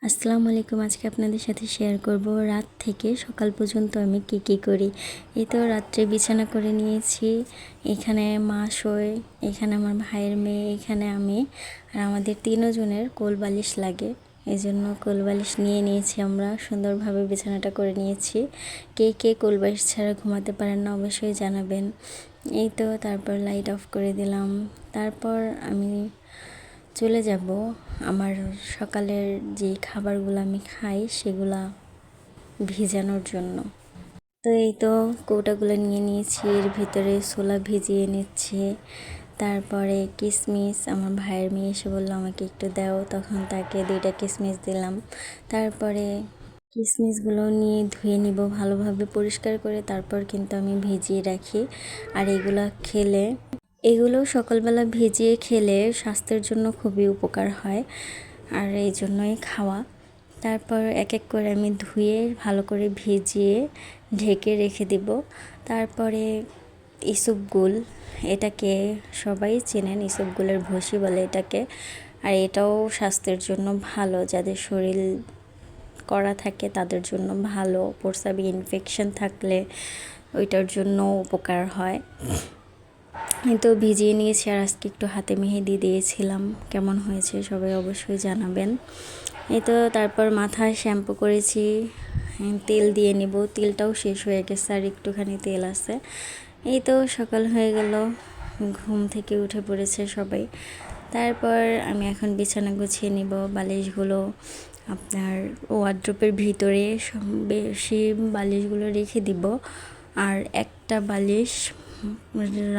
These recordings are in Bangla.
আসসালামু আলাইকুম। আজকে আপনাদের সাথে শেয়ার করব রাত থেকে সকাল পর্যন্ত আমি কি করি। এই তো রাত্রে বিছানা করে নিয়েছি। এখানে মা শোয়, এখানে আমার ভাইয়ের মেয়ে, এখানে আমি। আর আমাদের তিনজনের কোল বালিশ লাগে, এই জন্য কোল বালিশ নিয়ে নিয়েছি। আমরা সুন্দরভাবে বিছানাটা করে নিয়েছি। কে কে কোল বালিশ ছাড়া ঘুমাতে পারেন না অবশ্যই জানাবেন। এই তো তারপর লাইট অফ করে দিলাম। তারপর আমি চলে যাব আমার সকালের যে খাবারগুলো আমি খাই সেগুলা ভিজানোর জন্য। তো এই তো কৌটাগুলো নিয়ে নিয়েছি, এর ভিতরে ছোলা ভিজিয়ে নিচ্ছি। তারপরে কিশমিশ, আমার ভাইয়ের মেয়ে এসে বললো আমাকে একটু দাও, তখন তাকে 2টা কিশমিশ দিলাম। তারপরে কিশমিশগুলো নিয়ে ধুয়ে নিব ভালোভাবে পরিষ্কার করে, তারপর কিন্তু আমি ভিজিয়ে রাখি। আর এগুলো সকালবেলা ভিজিয়ে খেলে স্বাস্থ্যের জন্য খুবই উপকার হয়, আর এই জন্যই খাওয়া। তারপর এক এক করে আমি ধুয়ে ভালো করে ভিজিয়ে ঢেকে রেখে দিব। তারপরে ইসবগুল, এটাকে সবাই চেনেন, ইসবগুলের ভুসি বলে এটাকে। আর এটাও স্বাস্থ্যের জন্য ভালো, যাদের শরীর করা থাকে তাদের জন্য ভালো। প্রস্রাবে ইনফেকশন থাকলে ওইটার জন্য উপকার হয়। তো ভিজিয়ে নিয়েছি, আর আজকে একটু হাতে মেহেদি দিয়েছিলাম। কেমন হয়েছে সবাই অবশ্যই জানাবেন। এই তো তারপর মাথায় শ্যাম্পু করেছি, তেল দিয়ে নিব। তেলটাও শেষ হয়ে গেছে, আর একটুখানি তেল আছে। এই তো সকাল হয়ে গেল, ঘুম থেকে উঠে পড়েছে সবাই। তারপর আমি এখন বিছানা গুছিয়ে নিব। বালিশগুলো আপনার ওয়ার্ড্রোপের ভিতরে বেশি বালিশগুলো রেখে দিব, আর একটা বালিশ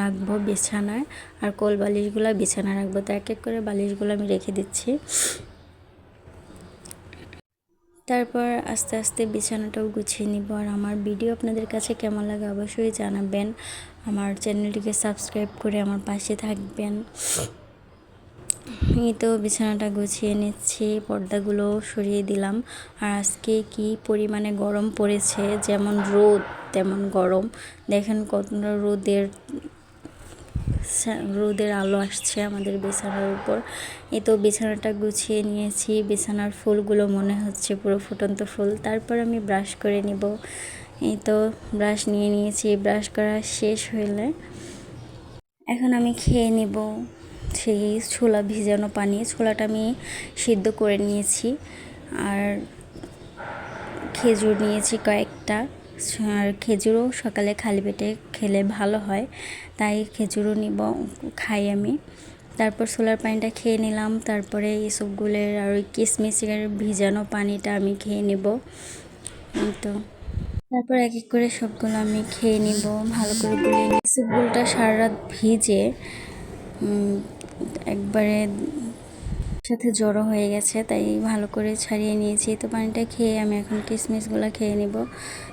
রাখবো বিছানায়, আর কোল বালিশগুলো বিছানায় রাখবো। তো এক এক করে বালিশগুলো আমি রেখে দিচ্ছি। তারপর আস্তে আস্তে বিছানাটাও গুছিয়ে নিব। আর আমার ভিডিও আপনাদের কাছে কেমন লাগে অবশ্যই জানাবেন। আমার চ্যানেলটিকে সাবস্ক্রাইব করে আমার পাশে থাকবেন। এই তো বিছানাটা গুছিয়ে নিচ্ছি, পর্দাগুলো সরিয়ে দিলাম। আর আজকে কি পরিমাণে গরম পড়েছে, যেমন রোদ তেমন গরম। দেখেন কতটা রোদের আলো আসছে আমাদের বিছানার উপর। এই তো বিছানাটা গুছিয়ে নিয়েছি। বিছানার ফুলগুলো মনে হচ্ছে পুরো ফুটন্ত ফুল। তারপর আমি ব্রাশ করে নিব। এই তো ব্রাশ নিয়ে নিয়েছি। ব্রাশ করা শেষ হলে এখন আমি খেয়ে নেব সেই ছোলা ভিজানো পানি। ছোলাটা আমি সিদ্ধ করে নিয়েছি, আর খেজুর নিয়েছি কয়েকটা। আর খেজুরও সকালে খালি পেটে খেলে ভালো হয়, তাই খেজুরও খাই আমি। তারপর ছোলার পানিটা খেয়ে নিলাম। তারপরে ইসবগুলের আর ওই কিশমিশের ভিজানো পানিটা আমি খেয়ে নেব। তো তারপর এক এক করে সবগুলো আমি খেয়ে নিব ভালো করে গুলিয়ে নিই। ইসবগুলটা সারা রাত ভিজে একবারে সাথে জড়ো হয়ে গেছে, তাই ভালো করে ছাড়িয়ে নিয়েছি। তো পানিটা খেয়ে আমি এখন কিশমিশগুলো খেয়ে নিব।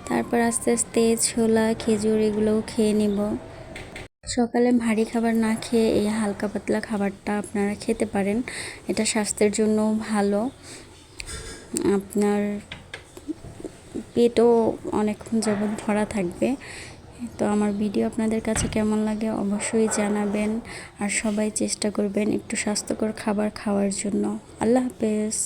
তারপর আস্তে আস্তে ছোলা, খেজুর এগুলোও খেয়ে নিব। সকালে ভারী খাবার না খেয়ে এই হালকা পাতলা খাবারটা আপনারা খেতে পারেন। এটা স্বাস্থ্যের জন্য ভালো, আপনার পেটও অনেকক্ষণ যাবত ভরা থাকবে। তো আমার ভিডিও আপনাদের কাছে কেমন লাগে অবশ্যই জানাবেন, আর সবাই চেষ্টা করবেন একটু স্বাস্থ্যকর খাবার খাওয়ার জন্য। আল্লাহ হাফেজ।